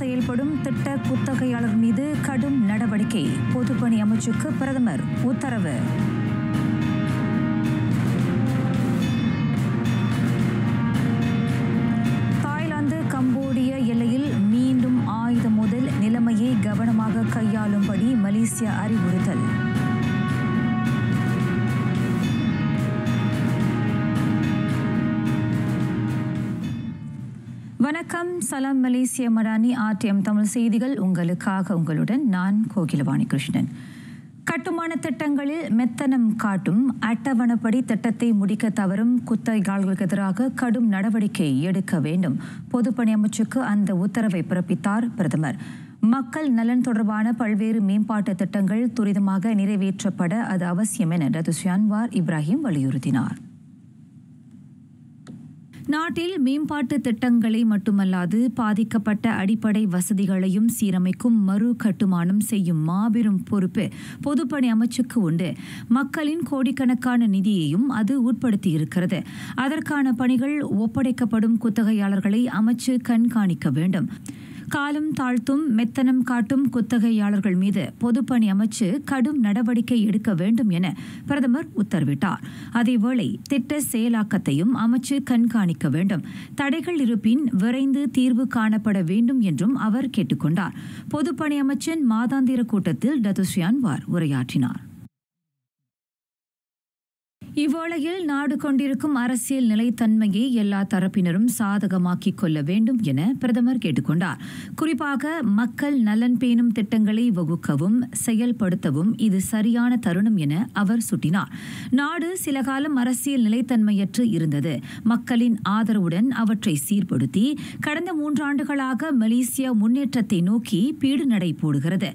செயல்படும் திட்ட குத்தகையாளர் மீது கடும் நடவடிக்கை. பொதுப்பணி அமைச்சுக்கு பிரதமர் உத்தரவு. தாய்லாந்து கம்போடிய எல்லையில் மீண்டும் ஆயுத மோதல். நிலைமையை கவனமாக கையாளும்படி மலேசியா அறிவுறுத்தல். வணக்கம். சலாம் மலேசிய மடானி RTM தமிழ் செய்திகள் உங்களுக்காக. உங்களுடன் நான் கோகிலவாணி கிருஷ்ணன். கட்டுமான திட்டங்களில் மெத்தனம் காட்டும் அட்டவணைப்படி திட்டத்தை முடிக்க தவறும் குத்தகையாளர்களுக்கு எதிராக கடும் நடவடிக்கை எடுக்க வேண்டும். பொதுப்பணி அமைச்சுக்கு அந்த உத்தரவை பிறப்பித்தார் பிரதமர். மக்கள் நலன் தொடர்பான பல்வேறு மேம்பாட்டு திட்டங்கள் துரிதமாக நிறைவேற்றப்பட அது அவசியம் என டத்துஸ்ரீ அன்வார் இப்ராஹிம் வலியுறுத்தினார். நாட்டில் மேம்பாட்டு திட்டங்களை மட்டுமல்லாது பாதிக்கப்பட்ட அடிப்படை வசதிகளையும் சீரமைக்கும் மறு கட்டுமானம் செய்யும் மாபெரும் பொறுப்பு பொதுப்பணி அமைச்சுக்கு உண்டு. மக்களின் கோடிக்கணக்கான நிதியையும் அது உட்படுத்தியிருக்கிறது. அதற்கான பணிகள் ஒப்படைக்கப்படும் குத்தகையாளர்களை அமைச்சு கண்காணிக்க வேண்டும். காலம் தாழ்த்தும் மெத்தனம் காட்டும் குத்தகையாளர்கள் மீது பொதுப்பணி அமைச்சு கடும் நடவடிக்கை எடுக்க வேண்டும் என பிரதமர் உத்தரவிட்டார். அதேவேளை திட்ட செயலாக்கத்தையும் அமைச்சு கண்காணிக்க வேண்டும். தடைகள் இருப்பின் விரைந்து தீர்வு காணப்பட வேண்டும் என்றும் அவர் கேட்டுக்கொண்டார். பொதுப்பணி அமைச்சின் மாதாந்திர கூட்டத்தில் டத்துஸ்ரீ அன்வார் உரையாற்றினார். இவ்வேளையில் நாடு கொண்டிருக்கும் அரசியல் நிலைத்தன்மையை எல்லா தரப்பினரும் சாதகமாக்கிக் கொள்ள வேண்டும் என பிரதமர் கேட்டுக்கொண்டார். குறிப்பாக மக்கள் நலன் பேணும் திட்டங்களை வகுக்கவும் செயல்படுத்தவும் இது சரியான தருணம் என அவர் சுட்டினார். நாடு சில காலம் அரசியல் நிலைத்தன்மையற்று இருந்தது. மக்களின் ஆதரவுடன் அவற்றை சீர்படுத்தி கடந்த 3 ஆண்டுகளாக மலேசியா முன்னேற்றத்தை நோக்கி பீடு நடை போடுகிறது.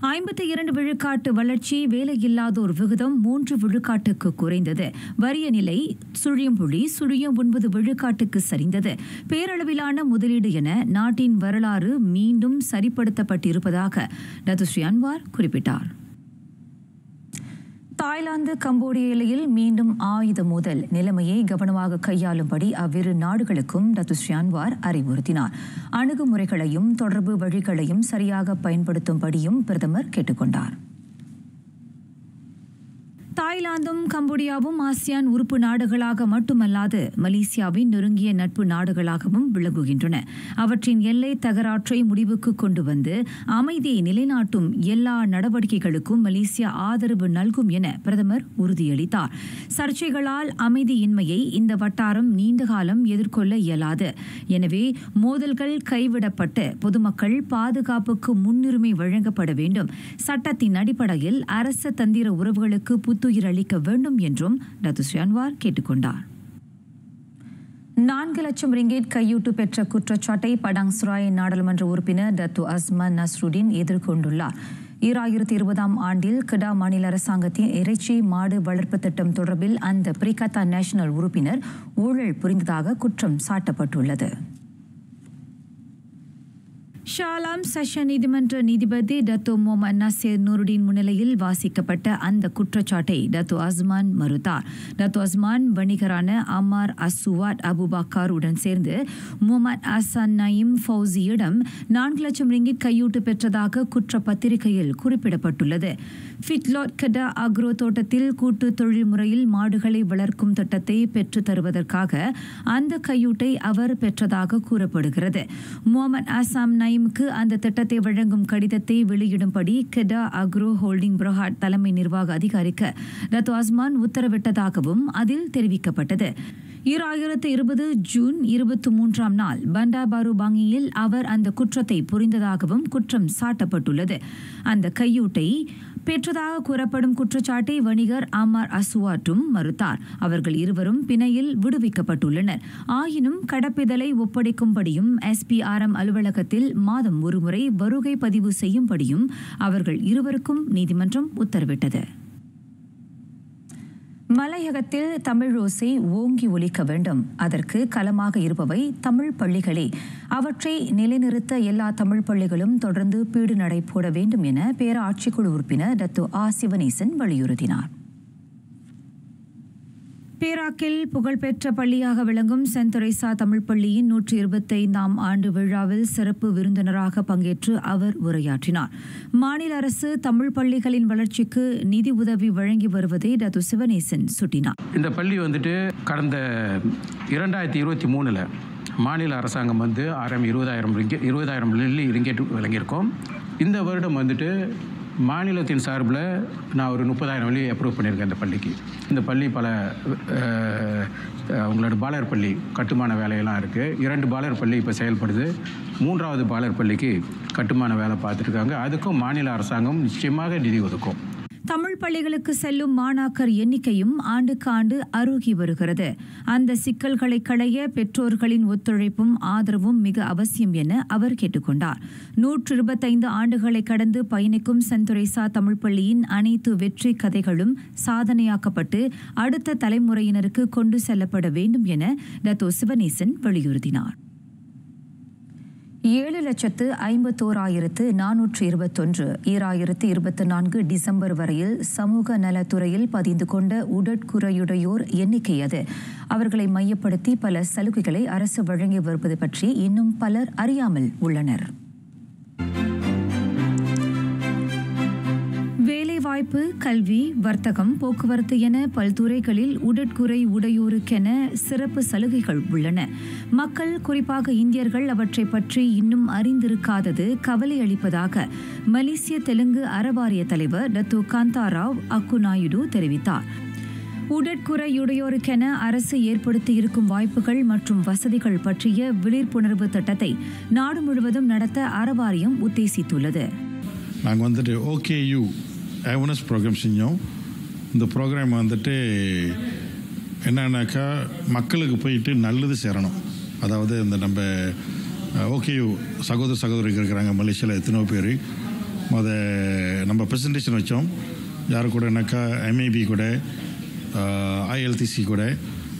52 விழுக்காட்டு வளர்ச்சி, வேலையில்லாதோர் விகிதம் 3 விழுக்காட்டுக்கு குறைந்தது. வறிய நிலை -9 விழுக்காட்டுக்கு சரிந்தது. பேரளவிலான முதலீடு என நாட்டின் வரலாறு மீண்டும் சரிப்படுத்தப்பட்டிருப்பதாக டத்துஸ்ரீ அன்வார் குறிப்பிட்டார். தாய்லாந்து கம்போடிய எல்லையில் மீண்டும் ஆயுத மோதல். நிலைமையை கவனமாக கையாளும்படி அவ்விரு நாடுகளுக்கும் டத்துஸ்ரீ அன்வார் அறிவுறுத்தினார். அணுகுமுறைகளையும் தொடர்பு வழிகளையும் சரியாக பயன்படுத்தும்படியும் பிரதமர் கேட்டுக்கொண்டார். தாய்லாந்தும் கம்போடியாவும் ஆசியான் உறுப்பு நாடுகளாக மட்டுமல்லாது மலேசியாவின் நெருங்கிய நட்பு நாடுகளாகவும் விளங்குகின்றன. அவற்றின் எல்லை தகராற்றை முடிவுக்கு கொண்டு வந்து அமைதியை நிலைநாட்டும் எல்லா நடவடிக்கைகளுக்கும் மலேசியா ஆதரவு நல்கும் என பிரதமர் உறுதியளித்தார். சர்ச்சைகளால் அமைதியின்மையை இந்த வட்டாரம் நீண்டகாலம் எதிர்கொள்ள இயலாது. எனவே மோதல்கள் கைவிடப்பட்டு பொதுமக்கள் பாதுகாப்புக்கு முன்னுரிமை வழங்கப்பட வேண்டும். சட்டத்தின் அடிப்படையில் அரச தந்திர உறவுகளுக்கு புத்துயிர் அளிக்க வேண்டும் என்றும் டத்துஸ்ரீ அன்வார் கேட்டுக்கொண்டார். 4 லட்சம் ரிங்கேட் கையூட்டு பெற்ற குற்றச்சாட்டை படாங் சராய் நாடாளுமன்ற உறுப்பினர் டத்து அஸ்மான் நஸ்ருடின் எதிர்கொண்டுள்ளார். 2020ஆம் ஆண்டில் கெடா மாநில அரசாங்கத்தின் இறைச்சி மாடு வளர்ப்பு திட்டம் தொடர்பில் அந்த பிரிகத்தா நேஷனல் உறுப்பினர் ஊழல் புரிந்ததாக குற்றம் சாட்டப்பட்டுள்ளது. ஷாலாம் செஷன் நீதிமன்ற நீதிபதி டத்தோ முகமது நசீர் நூருடின் முன்னிலையில் வாசிக்கப்பட்ட அந்த குற்றச்சாட்டை டத்தோ அஸ்மான் மறுத்தார். டத்தோ அஸ்மான் வணிகரான அமார் அசுவாட் அபுபக்கர் உடன் சேர்ந்து முகமது அசன் நயீம் ஃபவுசியிடம் 4 லட்சம் ரிங்கிட் கையூட்டு பெற்றதாக குற்றப்பத்திரிகையில் குறிப்பிடப்பட்டுள்ளது. ஃபிட்லோட் கெடா அக்ரோ தோட்டத்தில் கூட்டு தொழில் முறையில் மாடுகளை வளர்க்கும் திட்டத்தை பெற்றுத் தருவதற்காக அந்த கையூட்டை அவர் பெற்றதாக கூறப்படுகிறது. முகமது அசாம் நயீமுக்கு அந்த திட்டத்தை வழங்கும் கடிதத்தை வெளியிடும்படி கெடா அக்ரோ ஹோல்டிங் பிரஹாட் தலைமை நிர்வாக அதிகாரிக்கு டத்தோ அஸ்மான் உத்தரவிட்டதாகவும் அதில் தெரிவிக்கப்பட்டது. 2020 ஜூன் 23ஆம் நாள் பண்டாபாரு பாங்கியில் அவர் அந்த குற்றத்தை புரிந்ததாகவும் குற்றம் சாட்டப்பட்டுள்ளது. அந்த கையூட்டை பெற்றதாக கூறப்படும் குற்றச்சாட்டை வணிகர் அமார் அசுவாட்டும் மறுத்தார். அவர்கள் இருவரும் பிணையில் விடுவிக்கப்பட்டுள்ளனர். ஆயினும் கடப்பிதழை ஒப்படைக்கும்படியும் SPRM அலுவலகத்தில் மாதம் ஒருமுறை வருகை பதிவு செய்யும்படியும் அவர்கள் இருவருக்கும் நீதிமன்றம் உத்தரவிட்டது. மலையகத்தில் தமிழ் ஓசை ஓங்கி ஒலிக்க வேண்டும். அதற்கு களமாக இருப்பவை தமிழ் பள்ளிகளே. அவற்றை நிலைநிறுத்த எல்லா தமிழ் பள்ளிகளும் தொடர்ந்து பீடு நடை போட வேண்டும் என பேராட்சிக்குழு உறுப்பினர் டத்து சிவனேசன் வலியுறுத்தினார். பேராக்கில் புகழ்பெற்ற பள்ளியாக விளங்கும் சென்ட் தெரேசா தமிழ் பள்ளியின் 125ஆம் ஆண்டு விழாவில் சிறப்பு விருந்தினராக பங்கேற்று அவர் உரையாற்றினார். மாநில அரசு தமிழ் பள்ளிகளின் வளர்ச்சிக்கு நிதி உதவி வழங்கி வருவதை டாக்டர் சிவனேசன் சுட்டினார். இந்த பள்ளி கடந்த 2023 மாநில அரசாங்கம் RM 20,000 மில்லி ரிங்கெட் வழங்கியிருக்கோம். இந்த வருடம் மாநிலத்தின் சார்பில் நான் ஒரு 30,000 மில்லி அப்ரூவ் பண்ணியிருக்கேன் இந்த பள்ளிக்கு. இந்த பள்ளி பல அவங்களோட பாலர் பள்ளி கட்டுமான வேலையெல்லாம் இருக்குது. 2 பாலர் பள்ளி இப்போ செயல்படுது. 3வது பாலர் பள்ளிக்கு கட்டுமான வேலை பார்த்துருக்காங்க. அதுக்கும் மாநில அரசாங்கம் நிச்சயமாக நிதி ஒதுக்கும். தமிழ் பள்ளிகளுக்கு செல்லும் மாணாக்கர் எண்ணிக்கையும் ஆண்டுக்கு ஆண்டு அருகி வருகிறது. அந்த சிக்கல்களை களைய பெற்றோர்களின் ஒத்துழைப்பும் ஆதரவும் மிக அவசியம் என அவர் கேட்டுக்கொண்டார். 125 ஆண்டுகளை கடந்து பயணிக்கும் சென்ட் தெரேசா தமிழ் பள்ளியின் அனைத்து வெற்றி கதைகளும் சாதனையாக்கப்பட்டு அடுத்த தலைமுறையினருக்கு கொண்டு செல்லப்பட வேண்டும் என டாக்டர் சிவனேசன் வலியுறுத்தினார். 7,51,421 2024 டிசம்பர் வரையில் சமூக நலத்துறையில் பதிந்து கொண்ட உடற்குறையுடையோர் எண்ணிக்கை அது. அவர்களை மையப்படுத்தி பல சலுகைகளை அரசு வழங்கி வருவது பற்றி இன்னும் பலர் அறியாமல் உள்ளனர். வேலைவாய்ப்பு, கல்வி, வர்த்தகம், போக்குவரத்து என பல்துறைகளில் உடற்குறை உடையோருக்கென சிறப்பு சலுகைகள் உள்ளன. மக்கள், குறிப்பாக இந்தியர்கள் அவற்றை பற்றி இன்னும் அறிந்திருக்காதது கவலை அளிப்பதாக மலேசிய தெலுங்கு அறவாரிய தலைவர் டாக்டர் காந்தாராவ் அக்குநாயுடு தெரிவித்தார். உடற்குறையுடையோருக்கென அரசு ஏற்படுத்தியிருக்கும் வாய்ப்புகள் மற்றும் வசதிகள் பற்றிய விழிப்புணர்வு திட்டத்தை நாடு முழுவதும் நடத்த அறவாரியம் உத்தேசித்துள்ளது. நாங்கள் OKU அவேர்னஸ் ப்ரோக்ராம் செஞ்சோம். இந்த ப்ரோக்ராம் என்னன்னாக்கா மக்களுக்கு போயிட்டு நல்லது சேரணும். அதாவது இந்த நம்ம OKU சகோதரிகள் இருக்கிறாங்க மலேசியாவில் எத்தனையோ பேர். நம்ம ப்ரெசன்டேஷன் வச்சோம். யாரு கூடனாக்கா MAB கூட ILTC கூட.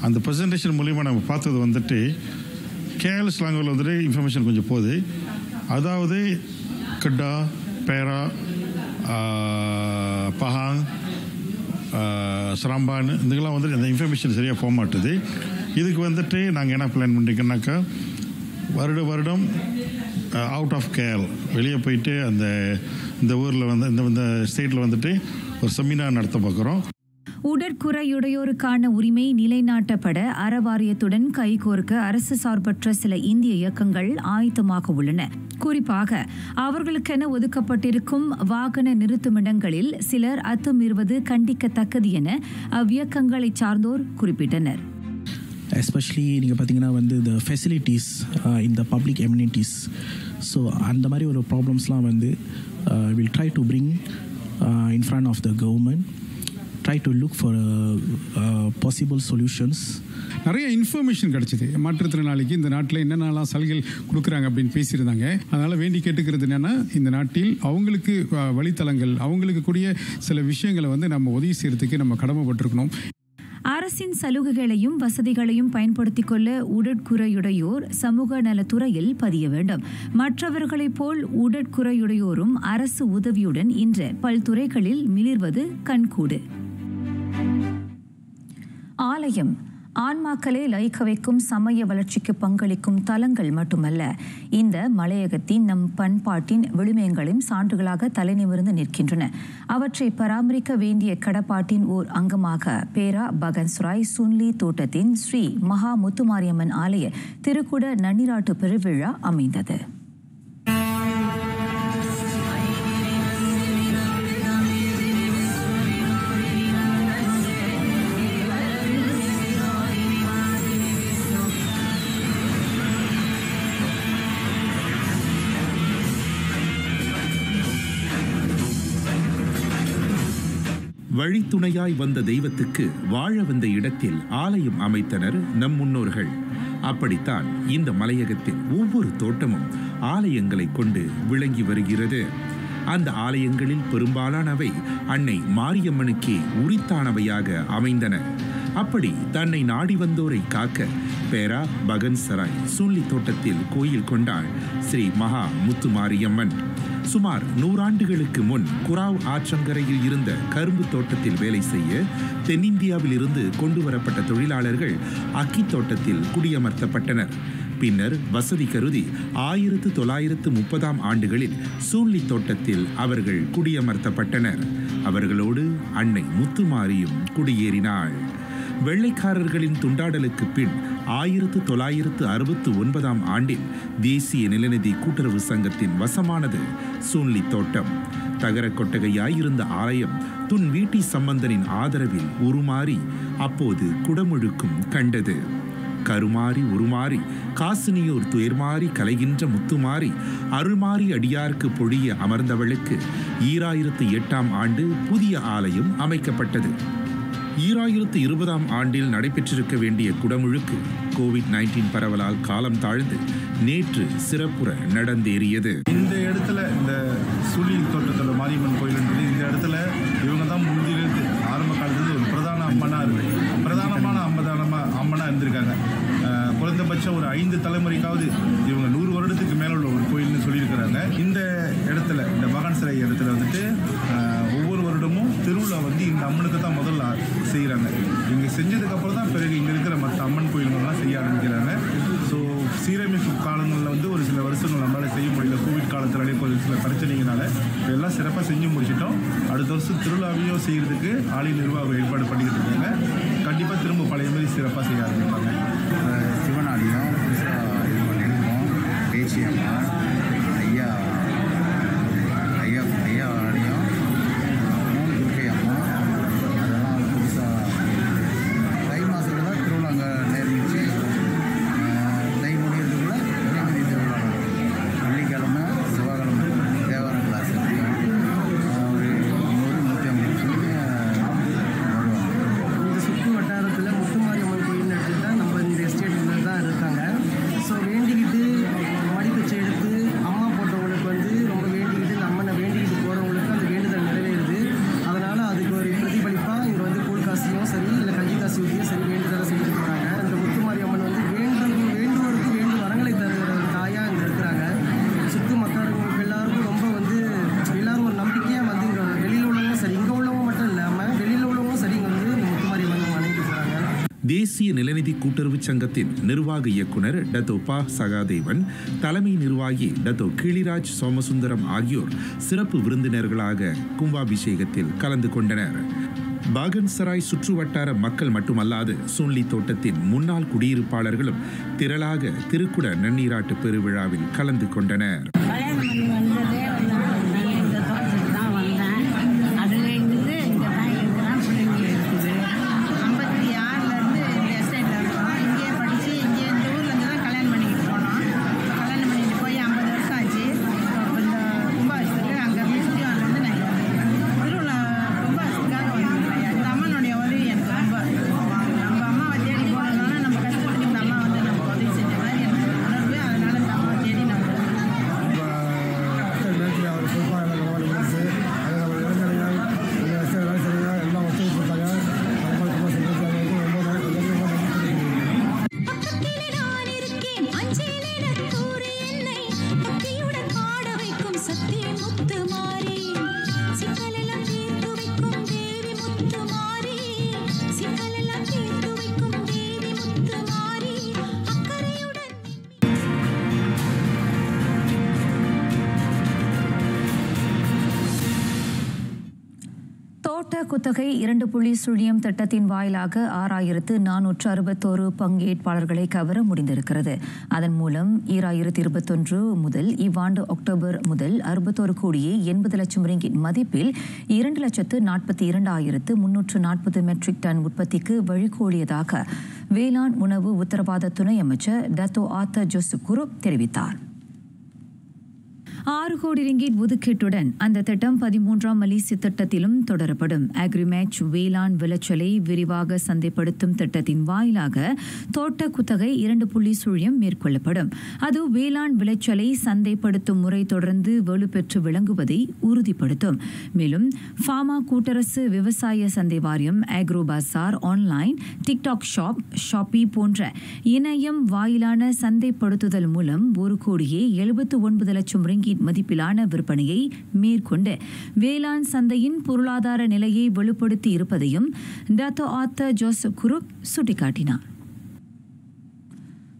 அந்த ப்ரெசன்டேஷன் மூலிமா நம்ம பார்த்தது KL ஸ்லாங்கில் இன்ஃபர்மேஷன் கொஞ்சம் போகுது. அதாவது கட்டா, பேரா, பஹாங், சராம்பான் இதுக்கெல்லாம் அந்த இன்ஃபர்மேஷன் சரியாக போக மாட்டுது. இதுக்கு நாங்கள் என்ன பிளான் பண்ணிருக்கோம்னாக்கா வருடம் அவுட் ஆஃப் கேல் வெளியே போயிட்டு இந்த ஊரில் இந்த ஸ்டேட்டில் ஒரு செமினார் நடத்த பார்க்குறோம். உடற்குறையுடையோருக்கான உரிமை நிலைநாட்டப்பட அறவாரியத்துடன் கைகோர்க்க அரசு சார்பற்ற சில இந்திய இயக்கங்கள் ஆயத்தமாக உள்ளன. குறிப்பாக அவர்களுக்கென ஒதுக்கப்பட்டிருக்கும் வாகன நிறுத்துமிடங்களில் சிலர் அத்துமீறுவது கண்டிக்கத்தக்கது என அவ்வியக்கங்களை சார்ந்தோர் குறிப்பிட்டனர். எஸ்பெஷலி நீங்கள் பார்த்தீங்கன்னா the facilities in the public amenities. So அந்த மாதிரி ஒரு ப்ராப்ளம்ஸ்லாம் we'll try to bring in front of the government, try to look for possible solutions. நிறைய இன்ஃபர்மேஷன் கிடச்சிது. மாற்றுத்திறனாளிக்கு இந்த நாட்டில் என்னென்னலாம் சலுகைகள் கொடுக்குறாங்க அப்படின்னு பேசியிருந்தாங்க. அதனால் வேண்டி கேட்டுக்கிறது என்னென்னா இந்த நாட்டில் அவங்களுக்கு வழித்தளங்கள் அவங்களுக்கு கூடிய சில விஷயங்களை நம்ம உதவி செய்கிறதுக்கு நம்ம கடமைப்பட்டிருக்கணும். அரசின் சலுகைகளையும் வசதிகளையும் பயன்படுத்திக் கொள்ள உடற்குறையுடையோர் சமூக நலத்துறையில் பதிய வேண்டும். மற்றவர்களைப் போல் உடற்குறையுடையோரும் அரசு உதவியுடன் இன்று பல்துறைகளில் மிளிர்வது கண்கூடு. ஆலயம் ஆன்மாக்களை லயிக்க வைக்கும் சமய வளர்ச்சிக்கு பங்களிக்கும் தலங்கள் மட்டுமல்ல, இந்த மலையகத்தின் நம் பண்பாட்டின் விழுமியங்களையும் சான்றுகளாக தலைநிமிர்ந்து நிற்கின்றன. அவற்றை பராமரிக்க வேண்டிய கடப்பாட்டின் ஓர் அங்கமாக பேரா பகன்சுராய் சுன்லி தோட்டத்தின் ஸ்ரீ மகா முத்துமாரியம்மன் ஆலய திருக்குட நன்னிராட்டு பெருவிழா அமைந்தது. வழித்துணையாய் வந்த தெய்வத்துக்கு வாழ வந்த இடத்தில் ஆலயம் அமைத்தனர் நம் முன்னோர்கள். அப்படித்தான் இந்த மலையகத்தில் ஒவ்வொரு தோட்டமும் ஆலயங்களை கொண்டு விளங்கி வருகிறது. அந்த ஆலயங்களில் பெரும்பாலானவை அன்னை மாரியம்மனுக்கே உரித்தானவையாக அமைந்தன. அப்படி தன்னை நாடி வந்தோரை காக்க பேரா பகன்சராய் சுள்ளி தோட்டத்தில் கோயில் கொண்டாள் ஸ்ரீ மகா முத்துமாரியம்மன். சுமார் 100 ஆண்டுகளுக்கு முன் குராவ் ஆற்றங்கரையில் இருந்த கரும்பு தோட்டத்தில் வேலை செய்ய தென்னிந்தியாவில் இருந்து கொண்டு வரப்பட்ட தொழிலாளர்கள் அக்கி தோட்டத்தில் குடியமர்த்தப்பட்டனர். பின்னர் வசதி கருதி 1930ஆம் ஆண்டுகளில் சூன்லி தோட்டத்தில் அவர்கள் குடியமர்த்தப்பட்டனர். அவர்களோடு அன்னை முத்துமாரியும் குடியேறினாள். வெள்ளைக்காரர்களின் துண்டாடலுக்கு பின் 1969ஆம் ஆண்டில் தேசிய நிலநிதி கூட்டுறவு சங்கத்தின் வசமானது சூன்லி தோட்டம். தகர கொட்டகையாயிருந்த ஆலயம் துன் வீட்டி சம்பந்தனின் ஆதரவில் உருமாறி அப்போது குடமுழுக்கும் கண்டது. கருமாறி உருமாறி காசினியோர் துயர்மாறி கலைகின்ற முத்துமாறி அருள்மாறி அடியார்க்கு பொழிய அமர்ந்தவளுக்கு 2008ஆம் ஆண்டு புதிய ஆலயம் அமைக்கப்பட்டது. 2020ஆம் ஆண்டில் நடைபெற்றிருக்க வேண்டிய குடமுழுக்கு கோவிட்-19 பரவலால் காலம் தாழ்ந்து நேற்று சிறப்புற நடந்தேறியது. இந்த இடத்துல இந்த சூழி தோட்டத்தோட மாரியம்மன் கோயில்ன்றது இந்த இடத்துல இவங்க தான் முந்திலிருந்து ஆரம்ப காலத்துல ஒரு பிரதானமான அம்மனா இருந்திருக்காங்க. குறைந்தபட்சம் ஒரு 5 தலைமுறைக்காவது இவங்க 100 வருடத்துக்கு மேல உள்ள ஒரு கோயில்னு சொல்லியிருக்கிறாங்க. இந்த இடத்துல இந்த மகான் சிலை இடத்துல வந்துட்டு ஒவ்வொரு வருடமும் திருவிழா இந்த அம்மனுக்கு தான் முதல்ல செய்கிறாங்க. இங்கே செஞ்சதுக்கப்புறம் தான் பிறகு இங்கே இருக்கிற மற்ற அம்மன் கோயில்கள்லாம் செய்ய ஆரம்பிக்கிறாங்க. ஸோ சீரமைப்பு காலங்களில் ஒரு சில வருஷங்கள் நம்மளால் செய்ய முடியல. கோவிட் காலத்திலே ஒரு சில பிரச்சனைகளால எல்லாம் சிறப்பாக செஞ்சு முடிச்சிட்டோம். அடுத்த வருஷம் திருவிழாவையும் செய்கிறதுக்கு ஆலய நிர்வாகம் ஏற்பாடு பண்ணிக்கிட்டு இருக்காங்க. கண்டிப்பாக திரும்ப பழைய மாதிரி சிறப்பாக செய்ய ஆரம்பிப்பாங்க. சிவனாடியும் பேச்சியம்மா ஐயா ஆடியும் துர்க்கை அம்மா அதெல்லாம் புதுசாக தை மாதத்தில் தான் திருவிழா அங்கே நேர்ந்துச்சு. தை முடியறதுக்குள்ள நினைமதி திருவிழா வெள்ளிக்கிழமை செவ்வாய்க்கிழமை தேவார கிளாஸ் இருக்கும். ஒரு 100-150 வருவாங்க. இந்த சுற்று வட்டாரத்தில் முத்துமாரியம்மன் கோயில் எடுத்துக்கிட்டால் நம்ம இந்த எஸ்டேட்டில் தான் இருக்காங்க. ஸோ வேண்டிக்கிட்டு மடிப்பச்சை எடுத்து அம்மா போட்டவங்களுக்கு ரொம்ப வேண்டிக்கிட்டு அம்மனை வேண்டிக்கிட்டு போகிறவங்களுக்கு அந்த வேண்டுதல் நிறைவேறுது. அதனால் அதுக்கு ஒரு பிரதிபலிப்பாக இங்கே கூழ் காசியும் சரி இல்லை கஞ்சி காசி ஊற்றியும் சரி வேண்டுதலை செஞ்சுட்டு போகிறாங்க. அந்த முத்துமாரியம்மன் வேண்டுவருக்கு வேண்டு வரங்களை தருகிற தாயாக இங்கே இருக்கிறாங்க. சுற்று மக்களுக்கு எல்லாருக்கும் ரொம்ப எல்லாரும் ஒரு நம்பிக்கையாக இங்கே வெளியில் உள்ளவங்க சரி இங்கே உள்ளவங்க மட்டும் இல்லாமல் வெளியில் உள்ளவங்க சரி இங்கே இந்த முத்துமாரியம்மன் வணங்கிட்டு போகிறாங்க. தேசிய நிலநிதி கூட்டுறவு சங்கத்தின் நிர்வாக இயக்குனர் டத்தோ பா சகாதேவன், தலைமை நிர்வாகி டத்தோ கிளிராஜ் சோமசுந்தரம் ஆகியோர் சிறப்பு விருந்தினர்களாக கும்பாபிஷேகத்தில் கலந்து கொண்டனர். பாகன்சராய் சுற்று வட்டார மக்கள் மட்டுமல்லாது சூன்லி தோட்டத்தின் முன்னாள் குடியிருப்பாளர்களும் திரளாக திருக்குட நன்னீராட்டு பெருவிழாவில் கலந்து கொண்டனர். குத்தகை 2.0 திட்டத்தின் வாயிலாக 6,461 பங்கேற்பாளர்களை கவர முடிந்திருக்கிறது. அதன் மூலம் 2021 முதல் இவ்வாண்டு அக்டோபர் முதல் 61 கோடியே 80 லட்சம் ரிங்கிட் மதிப்பில் 2,42,340 மெட்ரிக் டன் உற்பத்திக்கு வழிகோலியதாக வேளாண் உணவு உத்தரவாத துணை அமைச்சர் டத்தோ ஆத்தர் ஜோசப் குரு தெரிவித்தார். 6 கோடி ரிங்கிட் ஒதுக்கீட்டுடன் அந்த திட்டம் 13ஆம் மலேசிய திட்டத்திலும் தொடரப்படும். அக்ரிமேட்ச் வேளாண் விளைச்சலை விரிவாக சந்தைப்படுத்தும் திட்டத்தின் வாயிலாக தோட்ட குத்தகை 2.0 மேற்கொள்ளப்படும். அது வேளாண் விளைச்சலை சந்தைப்படுத்தும் முறை தொடர்ந்து வலுப்பெற்று விளங்குவதை உறுதிப்படுத்தும். மேலும் ஃபார்மா கூட்டரசு விவசாய சந்தை வாரியம், ஆக்ரோ பசார், ஆன்லைன், டிக்டாக் ஷாப், ஷாப்பி போன்ற இணையம் வாயிலான சந்தைப்படுத்துதல் மூலம் 1 கோடியே 79 லட்சம் ரிங்கிட் ரிங்கிட் மதிப்பிலான விற்பனையை மேற்கொண்டு வேளாண் சந்தையின் பொருளாதார நிலையை வலுப்படுத்தி இருப்பதையும் டத்தோ ஆத்தர் ஜோசப் குருப் சுட்டிக்காட்டினார்.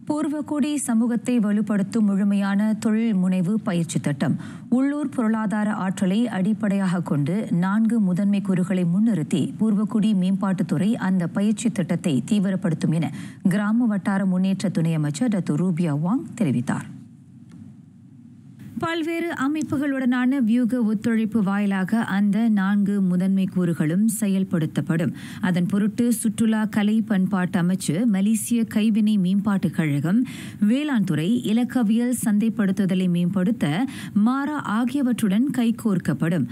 பூர்வகுடி சமூகத்தை வலுப்படுத்தும் முழுமையான தொழில் முனைவு பயிற்சி திட்டம் உள்ளூர் பொருளாதார ஆற்றலை அடிப்படையாக கொண்டு 4 முதன்மை கூறுகளை முன்னிறுத்தி பூர்வகுடி மேம்பாட்டுத்துறை அந்த பயிற்சி திட்டத்தை தீவிரப்படுத்தும் என கிராம வட்டார முன்னேற்ற துணை அமைச்சர் டாக்டர் ரூபியா வாங் தெரிவித்தார். பல்வேறு அமைப்புகளுடனான வியூக ஒத்துழைப்பு வாயிலாக அந்த 4 முதன்மை கூறுகளும் செயல்படுத்தப்படும். அதன் பொருட்டு சுற்றுலா கலை பண்பாட்டு அமைச்சு, மலேசிய கைவினை மேம்பாட்டுக் கழகம், வேளாண் துறை, இலக்கவியல் சந்தைப்படுத்துதலை மேம்படுத்த மாரா ஆகியவற்றுடன் கைகோர்க்கப்படும்.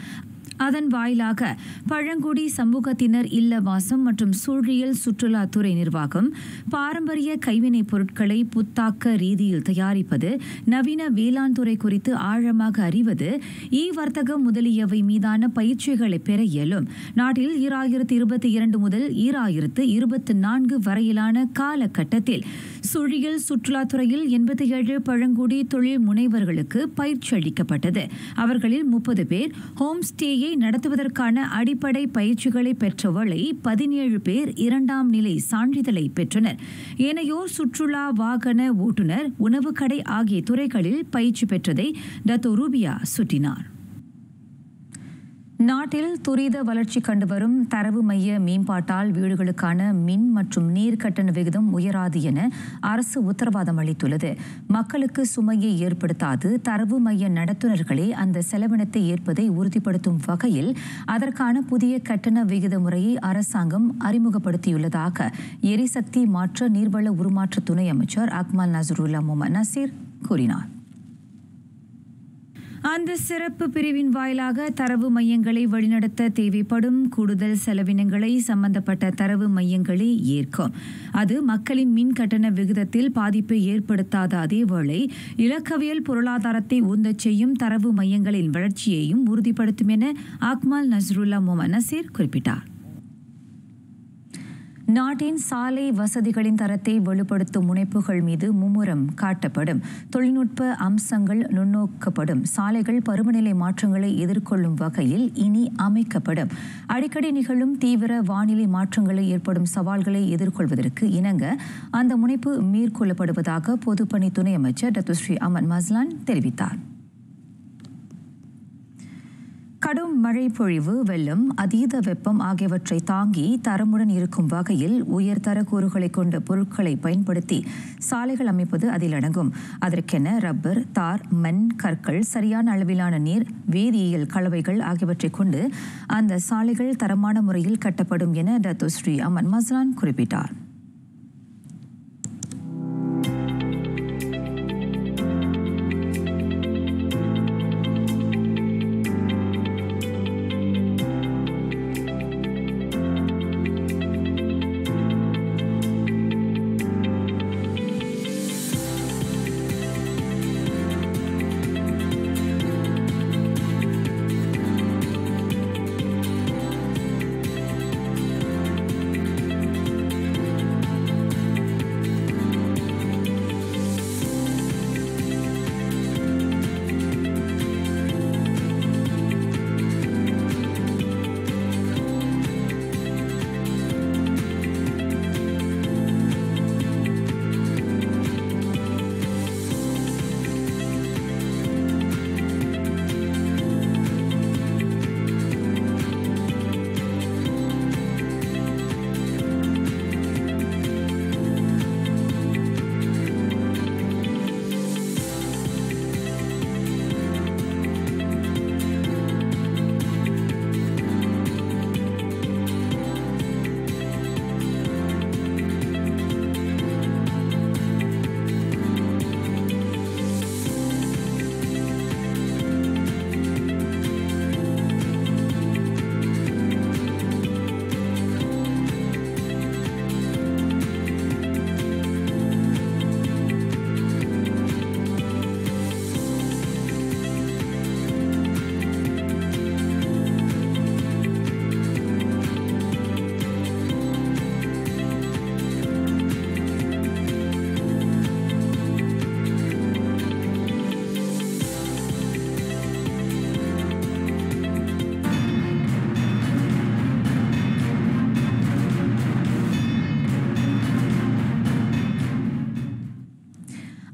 அதன் வாயிலாக பழங்குடி சமூகத்தினர் இல்லவாசம் மற்றும் சூழியல் சுற்றுலாத்துறை நிர்வாகம், பாரம்பரிய கைவினைப் பொருட்களை புத்தாக்க ரீதியில் தயாரிப்பது, நவீன வேளாண் துறை குறித்து ஆழமாக அறிவது, வர்த்தகம் முதலியவை மீதான பயிற்சிகளை பெற இயலும். நாட்டில் 2022 முதல் 2024 வரையிலான காலகட்டத்தில் சூழியல் சுற்றுலாத்துறையில் 87 பழங்குடி தொழில் முனைவர்களுக்கு பயிற்சி அளிக்கப்பட்டது. அவர்களில் 30 பேர் ஹோம் ஸ்டேயை நடத்துவதற்கான அடிப்படை பயிற்சிகளை பெற்றவர்களை 17 பேர் 2ஆம் நிலை சான்றிதழை பெற்றனர். ஏனையோர் சுற்றுலா வாகன ஓட்டுநர், உணவு கடை ஆகிய துறைகளில் பயிற்சி பெற்றதை டாக்டர் ரூபியா சுட்டினார். நாட்டில் துரித வளர்ச்சி கண்டுவரும் தரவு மைய மேம்பாட்டால் வீடுகளுக்கான மின் மற்றும் நீர் கட்டண விகிதம் உயராது என அரசு உத்தரவாதம் அளித்துள்ளது. மக்களுக்கு சுமையை ஏற்படுத்தாது தரவு மைய நடத்துனர்களே அந்த செலவினத்தை ஏற்பதை உறுதிப்படுத்தும் வகையில் அதற்கான புதிய கட்டண விகித முறையை அரசாங்கம் அறிமுகப்படுத்தியுள்ளதாக எரிசக்தி மாற்ற நீர்வள உருமாற்ற துணை அமைச்சர் அக்மல் நசருல்லா முகமது நசீர் கூறினார். அந்த சிறப்பு பிரிவின் வாயிலாக தரவு மையங்களை வழிநடத்த தேவைப்படும் கூடுதல் செலவினங்களை சம்பந்தப்பட்ட தரவு மையங்களே ஏற்கும். அது மக்களின் மின் கட்டண விகிதத்தில் பாதிப்பை ஏற்படுத்தாத அதேவேளை இலக்கவியல் பொருளாதாரத்தை உந்தச் செய்யும் தரவு மையங்களின் வளர்ச்சியையும் உறுதிப்படுத்தும் என அக்மல் நசருல்லா முகமது நசீர் குறிப்பிட்டார். நாட்டின் சாலை வசதிகளின் தரத்தை வலுப்படுத்தும் முனைப்புகள் மீது மும்முரம் காட்டப்படும். தொழில்நுட்ப அம்சங்கள் நுண்ணோக்கப்படும். சாலைகள் பருவநிலை மாற்றங்களை எதிர்கொள்ளும் வகையில் இனி அமைக்கப்படும். அடிக்கடி நிகழும் தீவிர வானிலை மாற்றங்களை ஏற்படும் சவால்களை எதிர்கொள்வதற்கு இணங்க அந்த முனைப்பு மேற்கொள்ளப்படுவதாக பொதுப்பணி துணை அமைச்சர் டாக்டர் ஸ்ரீ அமன் மஸ்லான் தெரிவித்தார். கடும் மழை பொழிவு, வெள்ளம், அதீத வெப்பம் ஆகியவற்றை தாங்கி தரமுடன் இருக்கும் வகையில் உயர்தர கூறுகளை கொண்ட பொருட்களை பயன்படுத்தி சாலைகள் அமைப்பது அதில் அடங்கும். அதற்கென ரப்பர், தார், மண், கற்கள், சரியான அளவிலான நீர், வேதியியல் கலவைகள் ஆகியவற்றை கொண்டு அந்த சாலைகள் தரமான முறையில் கட்டப்படும் என டாக்டர் ஸ்ரீ அமன் மஸ்லான் குறிப்பிட்டார்.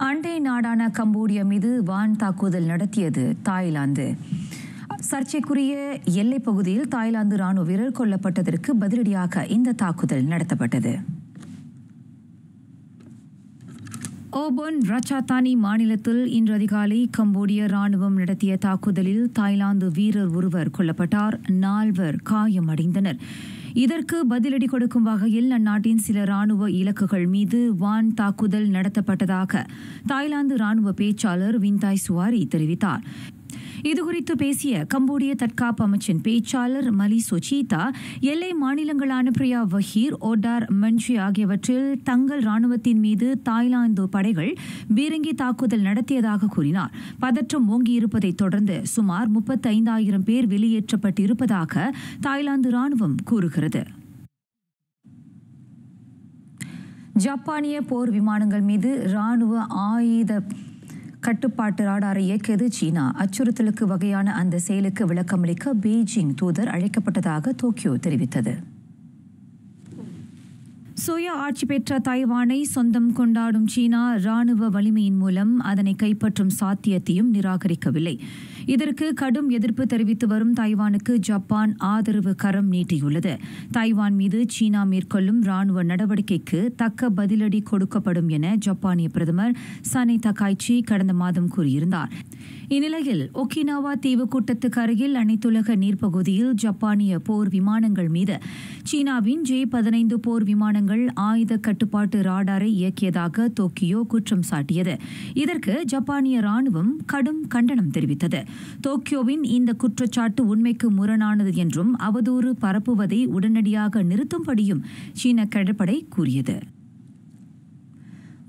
அண்டை நாடான கம்போடியா மீது வான் தாக்குதல் நடத்தியது தாய்லாந்து. சர்ச்சைக்குரிய எல்லைப் பகுதியில் தாய்லாந்து ராணுவ வீரர் கொல்லப்பட்டதற்கு பதிலடியாக இந்த தாக்குதல் நடத்தப்பட்டது. ஓபன் ரச்சாத்தானி மாநிலத்தில் இன்று அதிகாலை கம்போடிய ராணுவம் நடத்திய தாக்குதலில் தாய்லாந்து வீரர் ஒருவர் கொல்லப்பட்டார், 4 காயமடைந்தனர். இதற்கு பதிலடி கொடுக்கும் வகையில் அந்நாட்டின் சில ராணுவ இலக்குகள் மீது வான் தாக்குதல் நடத்தப்பட்டதாக தாய்லாந்து ராணுவ பேச்சாளர் விந்தாய் சுவாரி தெரிவித்தார். இதுகுறித்து பேசிய கம்போடிய தற்காப்பு அமைச்சின் பேச்சாளர் மலி சொச்சீதா, எல்லை மாநிலங்களான பிரியா வஹீர், ஓடார், மன்சி ஆகியவற்றில் தங்கள் ராணுவத்தின் மீது தாய்லாந்து படைகள் பீரங்கி தாக்குதல் நடத்தியதாக கூறினார். பதற்றம் ஓங்கியிருப்பதைத் தொடர்ந்து சுமார் 35,000 பேர் வெளியேற்றப்பட்டிருப்பதாக தாய்லாந்து ராணுவம் கூறுகிறது. ஜப்பானிய போர் விமானங்கள் மீது ராணுவ ஆயுத கட்டுப்பாட்டு ராடாரை இயக்கியது சீனா. அச்சுறுத்தலுக்கு வகையான அந்த செயலுக்கு விளக்கமளிக்க பெய்ஜிங் தூதர் அழைக்கப்பட்டதாக டோக்கியோ தெரிவித்தது. சுய ஆட்சி பெற்ற தைவானை சொந்தம் கொண்டாடும் சீனா ராணுவ வலிமையின் மூலம் அதனை கைப்பற்றும் சாத்தியத்தையும் நிராகரிக்கவில்லை. இதற்கு கடும் எதிர்ப்பு தெரிவித்து வரும் தைவானுக்கு ஜப்பான் ஆதரவு கரம் நீட்டியுள்ளது. தைவான் மீது சீனா மேற்கொள்ளும் ராணுவ நடவடிக்கைக்கு தக்க பதிலடி கொடுக்கப்படும் என ஜப்பானிய பிரதமர் சனே தகாய்ச்சி கடந்த மாதம் கூறியிருந்தார். இந்நிலையில் ஒகினாவா தீவு கூட்டத்துக்கு அருகில் அனைத்துலக நீர்ப்பகுதியில் ஜப்பானிய போர் விமானங்கள் மீது சீனாவின் J-15 போர் விமானங்கள் ஆயுத கட்டுப்பாட்டு ராடாரை இயக்கியதாக டோக்கியோ குற்றம் சாட்டியது. இதற்கு ஜப்பானிய ராணுவம் கடும் கண்டனம் தெரிவித்தது. டோக்கியோவின் இந்த குற்றச்சாட்டு உண்மைக்கு முரணானது என்றும் அவதூறு பரப்புவதை உடனடியாக நிறுத்தும்படியும் சீன கடற்படை கூறியது.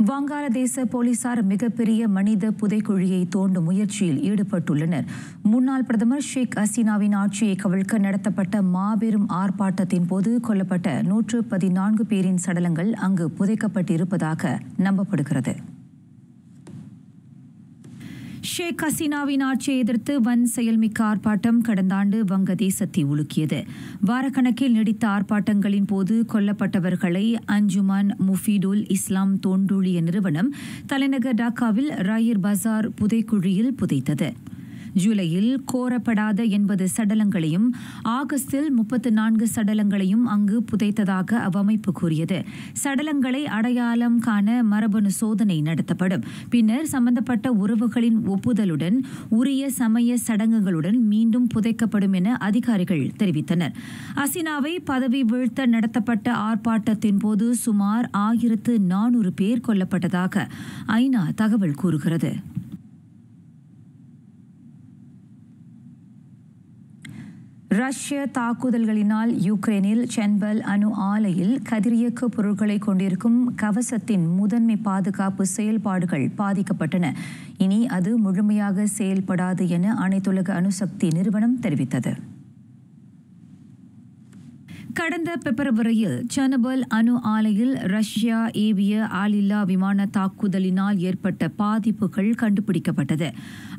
வங்காளதேச போலீசார் மிகப்பெரிய மனித புதைக்குழியை தோண்டும் முயற்சியில் ஈடுபட்டுள்ளனர். முன்னாள் பிரதமர் ஷேக் ஹசீனாவின் ஆட்சியை கவிழ்க்க நடத்தப்பட்ட மாபெரும் ஆர்ப்பாட்டத்தின் போது கொல்லப்பட்ட 114 பேரின் சடலங்கள் அங்கு புதைக்கப்பட்டிருப்பதாக நம்பப்படுகிறது. ஷேக் ஹசீனாவின் ஆட்சியை எதிர்த்து வன் செயல்மிக்க ஆர்ப்பாட்டம் கடந்த ஆண்டு வங்கதேசத்தை உலுக்கியது. வாரக்கணக்கில் நீடித்த ஆர்ப்பாட்டங்களின் போது கொல்லப்பட்டவர்களை அஞ்சுமான் முஃபீடுல் இஸ்லாம் தோண்டூழிய நிறுவனம் தலைநகர் டாக்காவில் ராயர் பசார் புதைக்குழியில் புதைத்தது. ஜூலையில் கோரப்படாத 80 சடலங்களையும் ஆகஸ்டில் 34 சடலங்களையும் அங்கு புதைத்ததாக அவ்வமைப்பு கூறியது. சடலங்களை அடையாளம் காண மரபணு சோதனை நடத்தப்படும். பின்னர் சம்பந்தப்பட்ட உறவுகளின் ஒப்புதலுடன் உரிய சமய சடங்குகளுடன் மீண்டும் புதைக்கப்படும் என அதிகாரிகள் தெரிவித்தனர். ஹசீனாவை பதவி வீழ்த்த நடத்தப்பட்ட ஆர்ப்பாட்டத்தின் போது சுமார் 1400 பேர் கொல்லப்பட்டதாக ஐநா தகவல் கூறுகிறது. ரஷ்ய தாக்குதல்களினால் யுக்ரைனில் சென்பல் அணு ஆலையில் கதிரியக்க பொருட்களை கொண்டிருக்கும் கவசத்தின் முதன்மை பாதுகாப்பு செயல்பாடுகள் பாதிக்கப்பட்டன. இனி அது முழுமையாக செயல்படாது என அனைத்துலக அணுசக்தி நிறுவனம் தெரிவித்தது. கடந்த பிப்ரவரியில் செர்னோபில் அணு ஆலையில் ரஷ்யா ஏவிய ஆளில்லா விமான தாக்குதலினால் ஏற்பட்ட பாதிப்புகள் கண்டுபிடிக்கப்பட்டது.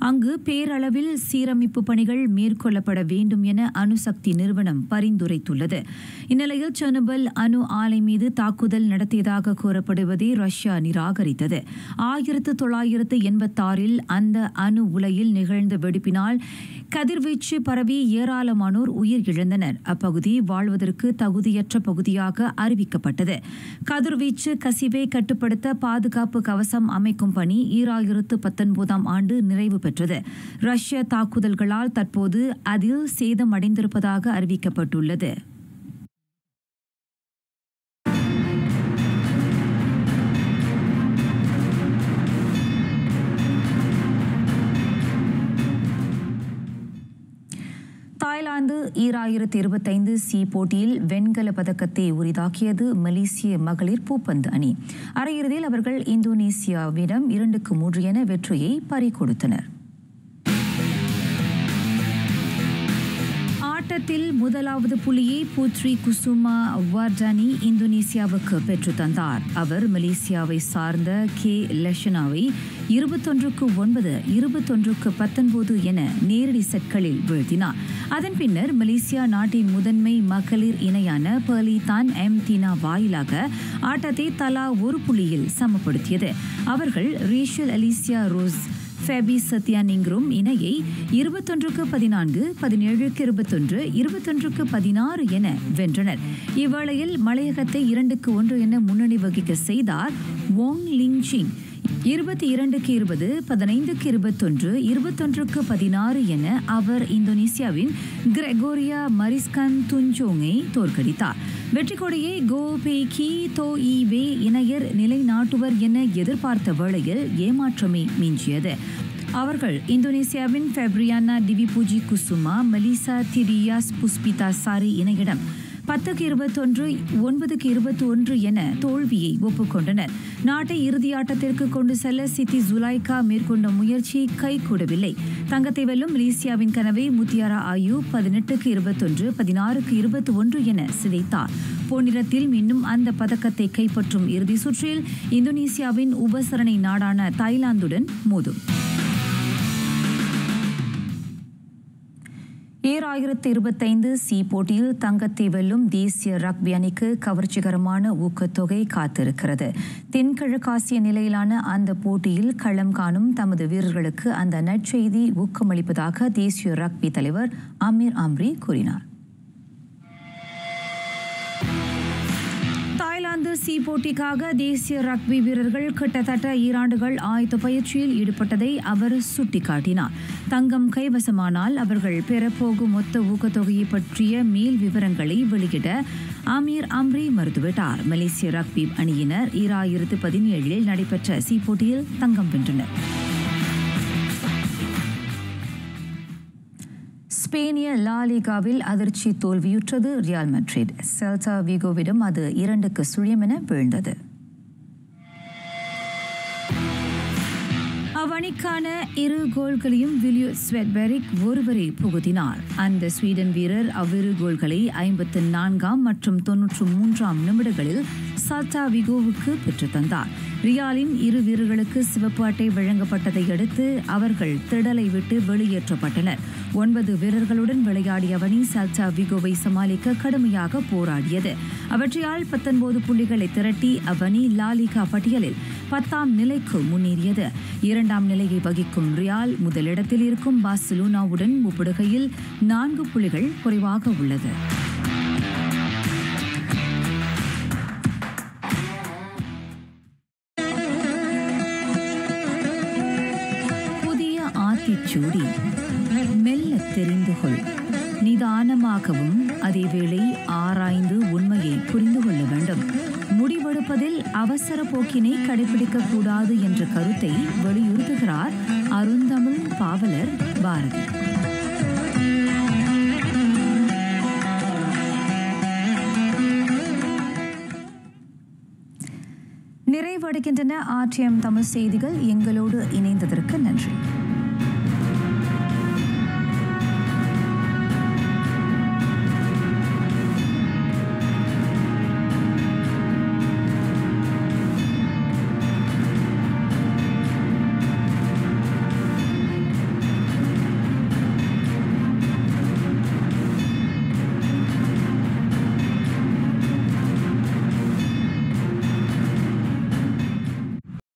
அங்கு பேரளவில் சீரமைப்பு பணிகள் மேற்கொள்ளப்பட வேண்டும் என அணுசக்தி நிறுவனம் பரிந்துரைத்துள்ளது. இந்நிலையில் செர்னோபில் அணு ஆலை மீது தாக்குதல் நடத்தியதாக கூறப்படுவதை ரஷ்யா நிராகரித்தது. 1986 அந்த அணு உலையில் நிகழ்ந்த வெடிப்பினால் கதிர்வீச்சு பரவி ஏராளமானோர் உயிர் இழந்தனர். அப்பகுதி வாழ்வதற்கு தகுதியற்ற பகுதியாக அறிவிக்கப்பட்டது. கதிர்வீச்சு கசிவை கட்டுப்படுத்த பாதுகாப்பு கவசம் அமைக்கும் பணி 2019 ஆண்டு நிறைவு பெற்றது. ரஷ்ய தாக்குதல்களால் தற்போது அதில் சேதமடைந்திருப்பதாக அறிவிக்கப்பட்டுள்ளது. தாய்லாந்து 2025 சி போட்டியில் வெண்கல பதக்கத்தை உரிதாக்கியது மலேசிய மகளிர் பூப்பந்து அணி. அரையிறுதியில் அவர்கள் இந்தோனேசியாவிடம் 2-3 என வெற்றியை பறிகொடுத்தனர். ஆட்டத்தில் முதலாவது புள்ளியை புத்ரி குசுமா வர்டானி இந்தோனேசியாவுக்கு பெற்று தந்தார். அவர் மலேசியாவை சார்ந்த கே லெஷனாவை 21-9, 21-19 என நேரடி செட்களில் வீழ்த்தினார். அதன் பின்னர் மலேசியா நாட்டின் முதன்மை மகளிர் இணையான பெர்லிதான் எம் தீனா வாயிலாக ஆட்டத்தை தலா ஒரு புள்ளியில் சமப்படுத்தியது. அவர்கள் ரேஷல் அலிசியா ரோஸ் ஃபேபி சத்யானிங்ரும் இணையை 21-14, 17-21, 21-16 என வென்றனர். இவ்வேளையில் மலையகத்தை 2-1 என முன்னணி வகிக்க செய்தார் வோங் லிங் சிங். 22-20, 15-21, 21-16 என அவர் இந்தோனேசியாவின் கிரெகோரியா மரிஸ்கன் துன்ஜோங்கை தோற்கடித்தார். வெற்றி கொடியை கோ பேகி தோ ஈவே இணையர் நிலைநாட்டுவர் என எதிர்பார்த்த வேளையில் ஏமாற்றமே மிஞ்சியது. அவர்கள் இந்தோனேசியாவின் ஃபெப்ரியானா டிவிபூஜி குசுமா மலிசா திரியாஸ் புஸ்பிதா சாரி இணையிடம் 10-21, 9-21 என தோல்வியை ஒப்புக்கொண்டனர். நாட்டை இறுதியாட்டத்திற்கு கொண்டு செல்ல சித்தி ஜுலைகா மேற்கொண்ட முயற்சி கைகூடவில்லை. தங்கத்தை வெல்லும் மலேசியாவின் கனவை முத்தியாரா ஆயு 18-21, 16-21 என சிதைத்தார். பொன்னிறத்தில் இன்னும் அந்த பதக்கத்தை கைப்பற்றும் இறுதி சுற்றில் இந்தோனேசியாவின் உபசரணை நாடான தாய்லாந்துடன் மோதும். 2025 சி போட்டியில் தங்கத்தை வெல்லும் தேசிய ரக்பி அணிக்கு கவர்ச்சிகரமான ஊக்கத்தொகை காத்திருக்கிறது. தென்கிழக்காசிய நிலையிலான அந்த போட்டியில் களம் காணும் தமது வீரர்களுக்கு அந்த நற்செய்தி ஊக்கமளிப்பதாக தேசிய ரக்பி தலைவர் அமீர் அம்ரி கூறினார். தாய்லாந்து சி போட்டிக்காக தேசிய ரக்பி வீரர்கள் கிட்டத்தட்ட 2 ஆண்டுகள் ஆயத்த பயிற்சியில் ஈடுபட்டதை அவர் சுட்டிக்காட்டினார். தங்கம் கைவசமானால் அவர்கள் பெறப்போகும் மொத்த ஊக்கத்தொகையை பற்றிய மேல் விவரங்களை வெளியிட அமீர் அம்ரி மறுத்துவிட்டார். மலேசிய ரக்பி அணியினர் 2017 நடைபெற்ற சி போட்டியில் தங்கம் வென்றனர். ஸ்பெயினிய லா லீகாவில் அதிர்ச்சி தோல்வியுற்றது ரியால் மட்ரிட். செல்டா விகோவிடம் அது 2-0 என வீழ்ந்தது. அவ்வணிக்கான 2 கோல்களையும் வில்லியர் ஸ்வெட்பெரிக் ஒருவரை புகுத்தினார். அந்த ஸ்வீடன் வீரர் அவ்விரு கோல்களை 54 மற்றும் 93 நிமிடங்களில் செல்டா விகோவுக்கு பெற்றுத்தந்தார். ரியாலின் 2 வீரர்களுக்கு சிவப்பு அட்டை வழங்கப்பட்டதை அடுத்து அவர்கள் திடலை விட்டு வெளியேற்றப்பட்டனர். 9 வீரர்களுடன் விளையாடிய அணி செல்டா விகோவை சமாளிக்க கடுமையாக போராடியது. அவற்றையால் 19 புள்ளிகளை திரட்டி அவ்வணி லாலிகா பட்டியலில் 10ஆம் நிலைக்கு முன்னேறியது. 2ஆம் நிலையை வகிக்கும் ரியால் முதலிடத்தில் இருக்கும் பார்சிலோனாவுடன் ஒப்பிடுகையில் 4 புள்ளிகள் குறைவாக உள்ளது. ஆத்திச்சூடி மெல்ல தெரிந்து கொள். நிதானமாகவும் அதேவேளை ஆராய்ந்து உண்மையை புரிந்து கொள்ள வேண்டும். முடிவெடுப்பதில் அவசர போக்கினை கடைபிடிக்கக்கூடாது என்ற கருத்தை வலியுறுத்துகிறார் அருந்தமிழ் பாவலர் பாரதி. நிறைவடைகின்றன RTM தமிழ் செய்திகள். எங்களோடு இணைந்ததற்கு நன்றி.